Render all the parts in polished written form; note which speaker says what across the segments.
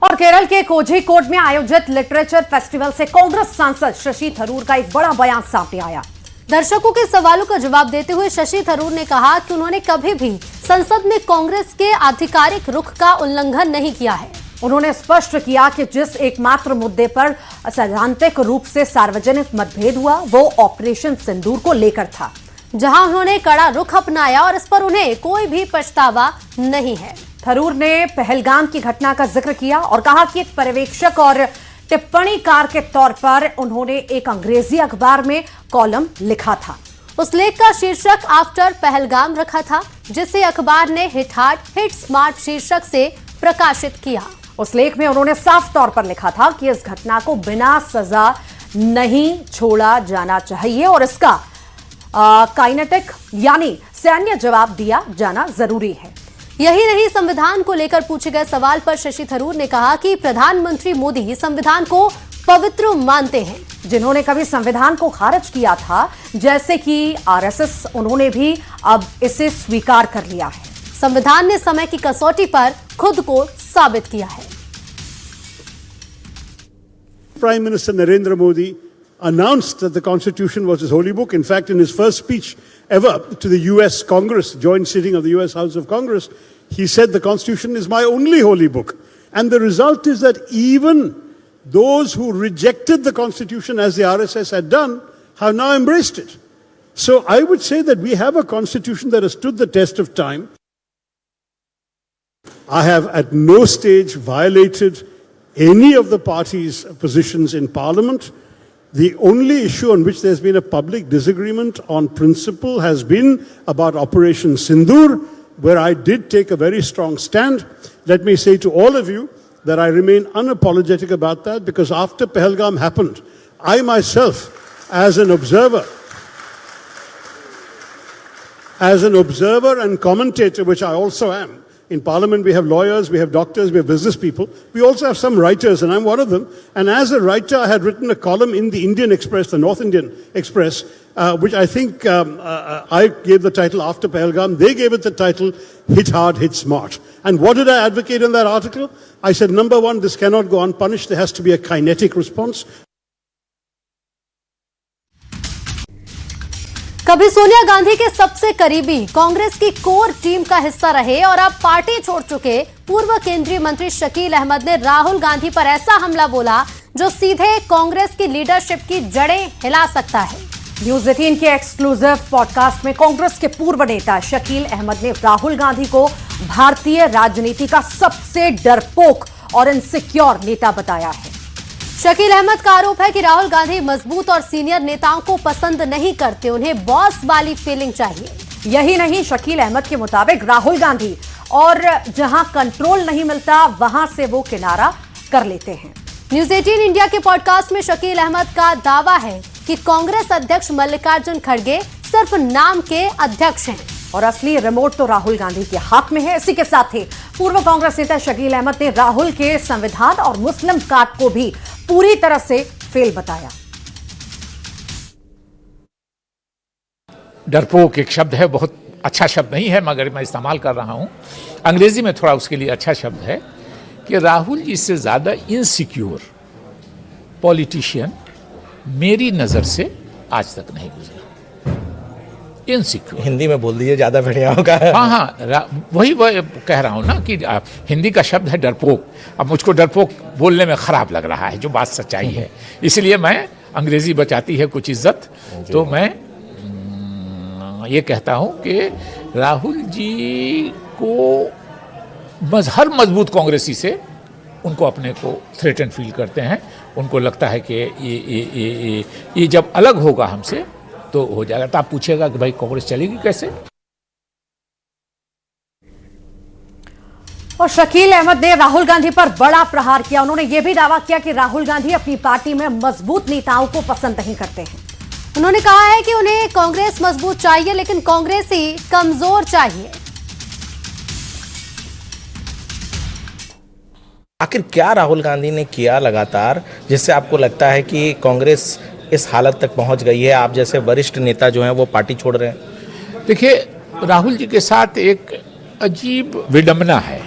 Speaker 1: और केरल के कोझिकोड में आयोजित लिटरेचर फेस्टिवल से कांग्रेस सांसद शशि थरूर का एक बड़ा बयान सामने आया।
Speaker 2: दर्शकों के सवालों का जवाब देते हुए शशि थरूर ने कहा कि उन्होंने कभी भी संसद में कांग्रेस के आधिकारिक रुख का उल्लंघन नहीं किया है।
Speaker 1: उन्होंने स्पष्ट किया कि जिस एकमात्र मुद्दे पर सैद्धांतिक रूप से सार्वजनिक मतभेद हुआ वो ऑपरेशन सिंदूर को लेकर था,
Speaker 2: जहां उन्होंने कड़ा रुख अपनाया और इस पर उन्हें कोई भी पछतावा नहीं है।
Speaker 1: थरूर ने पहलगाम की घटना का जिक्र किया और कहा कि एक पर्यवेक्षक और टिप्पणीकार के तौर पर उन्होंने एक अंग्रेजी अखबार में कॉलम लिखा था।
Speaker 2: उस लेख का शीर्षक आफ्टर पहलगाम रखा था, जिसे अखबार ने हिट हार्ड हिट स्मार्ट शीर्षक से प्रकाशित किया।
Speaker 1: उस लेख में उन्होंने साफ तौर पर लिखा था कि इस घटना को बिना सजा नहीं छोड़ा जाना चाहिए और इसका काइनेटिक यानी सैन्य जवाब दिया जाना जरूरी है।
Speaker 2: यही नहीं, संविधान को लेकर पूछे गए सवाल पर शशि थरूर ने कहा कि प्रधानमंत्री मोदी संविधान को पवित्र मानते हैं।
Speaker 1: जिन्होंने कभी संविधान को खारिज किया था, जैसे कि आरएसएस, उन्होंने भी अब इसे स्वीकार कर लिया है।
Speaker 2: संविधान ने समय की कसौटी पर खुद को साबित किया है।
Speaker 3: Prime Minister Narendra Modi announced that the Constitution was his holy book. In fact, in his first speech ever to the US Congress, joint sitting of the US House of Congress, he said the Constitution is my only holy book. And the result is that even those who rejected the Constitution, as the RSS had done, have now embraced it. So I would say that we have a Constitution that has stood the test of time. I have at no stage violated any of the party's positions in Parliament. The only issue on which there's been a public disagreement on principle has been about Operation Sindoor, where I did take a very strong stand. Let me say to all of you that I remain unapologetic about that, because after Pahalgam happened, I myself, as an observer and commentator, which I also am, in Parliament we have lawyers, we have doctors, we have business people. We also have some writers, and I'm one of them. And as a writer, I had written a column in the Indian Express, the North Indian Express, which I think I gave the title After Pahalgam. They gave it the title Hit Hard, Hit Smart. And what did I advocate in that article? I said, number one, this cannot go unpunished. There has to be a kinetic response.
Speaker 2: कभी सोनिया गांधी के सबसे करीबी कांग्रेस की core team का हिस्सा रहे और अब पार्टी छोड़ चुके पूर्व केंद्रीय मंत्री शकील अहमद ने राहुल गांधी पर ऐसा हमला बोला जो सीधे कांग्रेस की लीडरशिप की जड़ें हिला सकता है।
Speaker 1: न्यूज 18 के एक्सक्लूसिव पॉडकास्ट में कांग्रेस के पूर्व नेता शकील अहमद ने राहुल गांधी को भारतीय राजनीति का सबसे डरपोक और इनसिक्योर नेता बताया है।
Speaker 2: शकील अहमद का आरोप है कि राहुल गांधी मजबूत और सीनियर नेताओं को पसंद नहीं करते, उन्हें बॉस वाली फीलिंग चाहिए।
Speaker 1: यही नहीं, शकील अहमद के मुताबिक राहुल गांधी और जहां कंट्रोल नहीं मिलता वहां से वो किनारा कर लेते हैं।
Speaker 2: न्यूज 18 इंडिया के पॉडकास्ट में शकील अहमद का दावा है कि कांग्रेस अध्यक्ष मल्लिकार्जुन खड़गे सिर्फ नाम के अध्यक्ष हैं
Speaker 1: और असली रिमोट तो राहुल गांधी के हाथ में है। इसी के साथ ही पूर्व कांग्रेस नेता शकील अहमद ने राहुल के संविधान और मुस्लिम कार्ड को भी पूरी तरह से फेल बताया।
Speaker 4: डरपोक एक शब्द है, बहुत अच्छा शब्द नहीं है मगर मैं इस्तेमाल कर रहा हूं। अंग्रेजी में थोड़ा उसके लिए अच्छा शब्द है कि राहुल जी से ज्यादा इनसिक्योर पॉलिटिशियन मेरी नजर से आज तक नहीं गुजरा। इनसिक्योर
Speaker 5: हिंदी में बोल दीजिए, ज्यादा बढ़िया होगा।
Speaker 4: हाँ, वही कह रहा हूँ ना कि हिंदी का शब्द है डरपोक। अब मुझको डरपोक बोलने में खराब लग रहा है, जो बात सच्चाई है, इसलिए मैं अंग्रेजी बचाती है कुछ इज्जत, तो मैं ये कहता हूँ कि राहुल जी को हर मजबूत कांग्रेसी से उनको अपने को थ्रेटन फील करते हैं। उनको लगता है कि ये जब अलग होगा हमसे तो हो जाएगा। तो आप पूछेगा कि भाई कांग्रेस चलेगी कैसे।
Speaker 1: और शकील अहमद ने राहुल गांधी पर बड़ा प्रहार किया। उन्होंने यह भी दावा किया कि राहुल गांधी अपनी पार्टी में मजबूत नेताओं को पसंद नहीं करते हैं।
Speaker 2: उन्होंने कहा है कि उन्हें कांग्रेस मजबूत चाहिए, लेकिन कांग्रेस ही कमजोर चाहिए।
Speaker 5: आखिर क्या राहुल गांधी ने किया लगातार जिससे आपको लगता है कि कांग्रेस इस हालत तक पहुंच गई है? आप जैसे वरिष्ठ नेता जो हैं वो पार्टी छोड़ रहे हैं।
Speaker 4: देखिए, राहुल जी के साथ एक अजीब विडंबना है।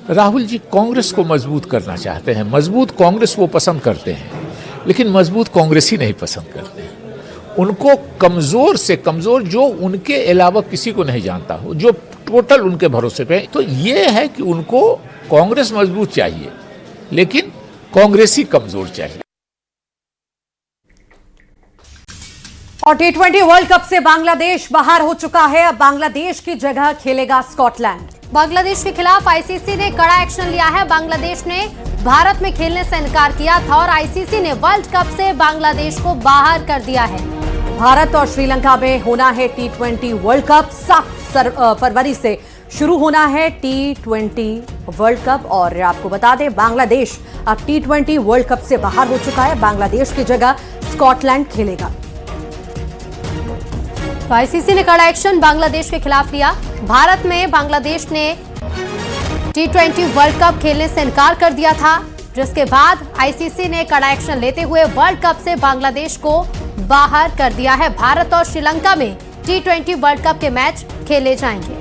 Speaker 4: राहुल जी कांग्रेस को मजबूत करना चाहते हैं, मजबूत कांग्रेस वो पसंद करते हैं, लेकिन मजबूत कांग्रेसी नहीं पसंद करते हैं। उनको कमजोर से कमजोर, जो उनके अलावा किसी को नहीं जानता हो, जो टोटल उनके भरोसे पे, तो ये है कि उनको कांग्रेस मजबूत चाहिए लेकिन कांग्रेसी कमजोर चाहिए।
Speaker 1: और T20 वर्ल्ड कप से बांग्लादेश बाहर हो चुका है। अब बांग्लादेश की जगह खेलेगा स्कॉटलैंड।
Speaker 2: बांग्लादेश के खिलाफ आईसीसी ने कड़ा एक्शन लिया है। बांग्लादेश ने भारत में खेलने से इनकार किया था और आईसीसी ने वर्ल्ड कप से बांग्लादेश को बाहर कर दिया है।
Speaker 1: भारत और श्रीलंका में होना है T20 वर्ल्ड कप। 7 फरवरी से शुरू होना है T20 वर्ल्ड कप। और आपको बता दें, बांग्लादेश अब T20 वर्ल्ड कप से बाहर हो चुका है। बांग्लादेश की जगह स्कॉटलैंड खेलेगा।
Speaker 2: तो आईसीसी ने कड़ा एक्शन बांग्लादेश के खिलाफ लिया। भारत में बांग्लादेश ने T20 वर्ल्ड कप खेलने से इनकार कर दिया था, जिसके बाद आईसीसी ने कड़ा एक्शन लेते हुए वर्ल्ड कप से बांग्लादेश को बाहर कर दिया है। भारत और श्रीलंका में T20 वर्ल्ड कप के मैच खेले जाएंगे।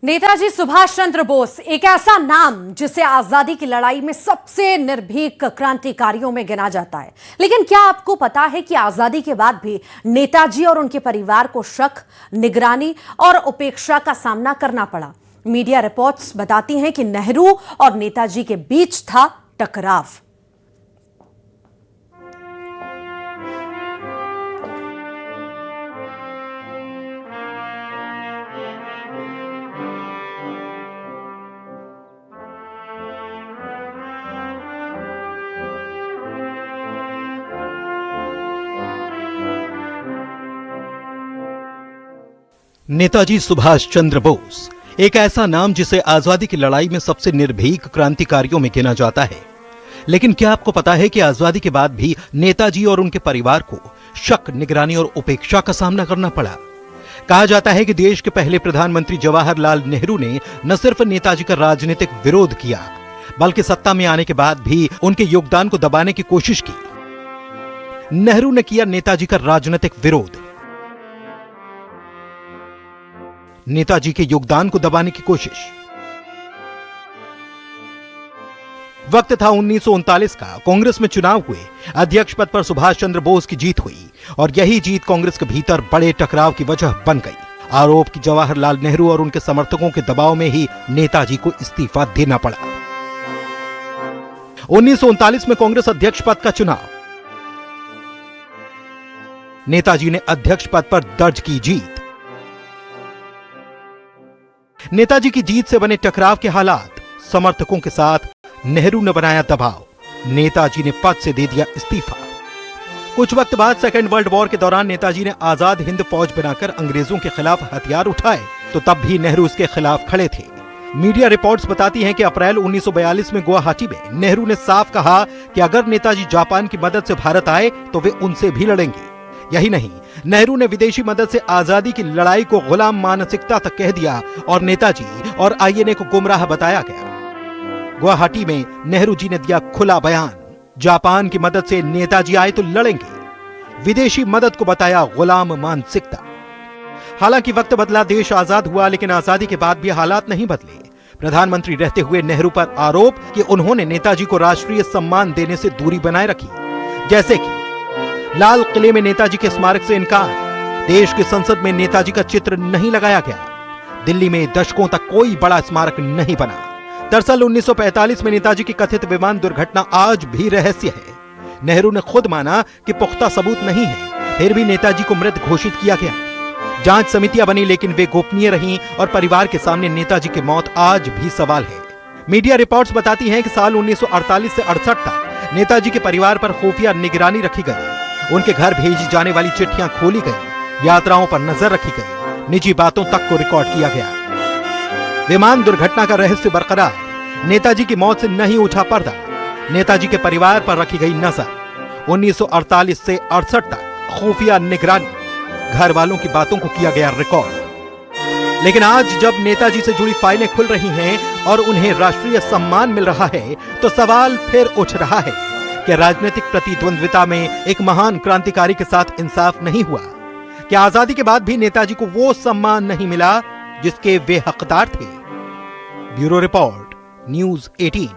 Speaker 1: नेताजी सुभाष चंद्र बोस एक ऐसा नाम जिसे आजादी की लड़ाई में सबसे निर्भीक क्रांतिकारियों में गिना जाता है। लेकिन क्या आपको पता है कि आजादी के बाद भी नेताजी और उनके परिवार को शक, निगरानी और उपेक्षा का सामना करना पड़ा? मीडिया रिपोर्ट्स बताती हैं कि नेहरू और नेताजी के बीच था टकराव।
Speaker 6: नेताजी सुभाष चंद्र बोस एक ऐसा नाम जिसे आजादी की लड़ाई में सबसे निर्भीक क्रांतिकारियों में गिना जाता है। लेकिन क्या आपको पता है कि आजादी के बाद भी नेताजी और उनके परिवार को शक, निगरानी और उपेक्षा का सामना करना पड़ा? कहा जाता है कि देश के पहले प्रधानमंत्री जवाहरलाल नेहरू ने न सिर्फ नेताजी का राजनीतिक विरोध किया, बल्कि सत्ता में आने के बाद भी उनके योगदान को दबाने की कोशिश की। नेहरू ने किया नेताजी का राजनीतिक विरोध, नेताजी के योगदान को दबाने की कोशिश। वक्त था 1939 का। कांग्रेस में चुनाव हुए। अध्यक्ष पद पर सुभाष चंद्र बोस की जीत हुई और यही जीत कांग्रेस के भीतर बड़े टकराव की वजह बन गई। आरोप कि जवाहरलाल नेहरू और उनके समर्थकों के दबाव में ही नेताजी को इस्तीफा देना पड़ा। 1939 में कांग्रेस अध्यक्ष पद का चुनाव। नेताजी ने अध्यक्ष पद पर दर्ज की जीत। नेताजी की जीत से बने टकराव के हालात, समर्थकों के साथ नेहरू ने बनाया दबाव। नेताजी ने पद से दे दिया इस्तीफा। कुछ वक्त बाद सेकेंड वर्ल्ड वॉर के दौरान नेताजी ने आजाद हिंद फौज बनाकर अंग्रेजों के खिलाफ हथियार उठाए, तो तब भी नेहरू इसके खिलाफ खड़े थे। मीडिया रिपोर्ट्स बताती हैं कि अप्रैल 1942 में गुवाहाटी में नेहरू ने साफ कहा कि अगर नेताजी जापान की मदद से भारत आए तो वे उनसे भी लड़ेंगे। यही नहीं, नेहरू ने विदेशी मदद से आजादी की लड़ाई को गुलाम मानसिकता तक कह दिया और नेताजी और आईएनए को गुमराह बताया गया। गुवाहाटी में नेहरू जी ने दिया खुला बयान, जापान की मदद से नेताजी आए तो लड़ेंगे। विदेशी मदद को बताया गुलाम मानसिकता। हालांकि वक्त बदला, देश आजाद हुआ, लेकिन आजादी के बाद भी हालात नहीं बदले। प्रधानमंत्री रहते हुए नेहरू पर आरोप कि उन्होंने नेताजी को राष्ट्रीय सम्मान देने से दूरी बनाए रखी, जैसे कि लाल किले में नेताजी के स्मारक से इनकार, देश की संसद में नेताजी का चित्र नहीं लगाया गया, दिल्ली में दशकों तक कोई बड़ा स्मारक नहीं बना। दरअसल 1945 में नेताजी की कथित विमान दुर्घटना आज भी रहस्य है। नेहरू ने खुद माना कि पुख्ता सबूत नहीं है, फिर भी नेताजी को मृत घोषित किया गया। जांच समितियां बनी, लेकिन वे गोपनीय रहीं और परिवार के सामने नेताजी की मौत आज भी सवाल है। मीडिया रिपोर्ट्स बताती हैं कि साल 1948 से 68 तक नेताजी के परिवार पर खुफिया निगरानी रखी गई। उनके घर भेजी जाने वाली चिट्ठियां खोली गई, यात्राओं पर नजर रखी गई, निजी बातों तक को रिकॉर्ड किया गया। विमान दुर्घटना का रहस्य बरकरार, नेताजी की मौत से नहीं उठा पर्दा, नेताजी के परिवार पर रखी गई नजर। 1948 से 68 तक खुफिया निगरानी, घर वालों की बातों को किया गया रिकॉर्ड। लेकिन आज जब नेताजी से जुड़ी फाइलें खुल रही हैं और उन्हें राष्ट्रीय सम्मान मिल रहा है, तो सवाल फिर उठ रहा है कि राजनीतिक प्रतिद्वंद्विता में एक महान क्रांतिकारी के साथ इंसाफ नहीं हुआ? क्या आजादी के बाद भी नेताजी को वो सम्मान नहीं मिला जिसके वे हकदार थे? Bureau report, news 18।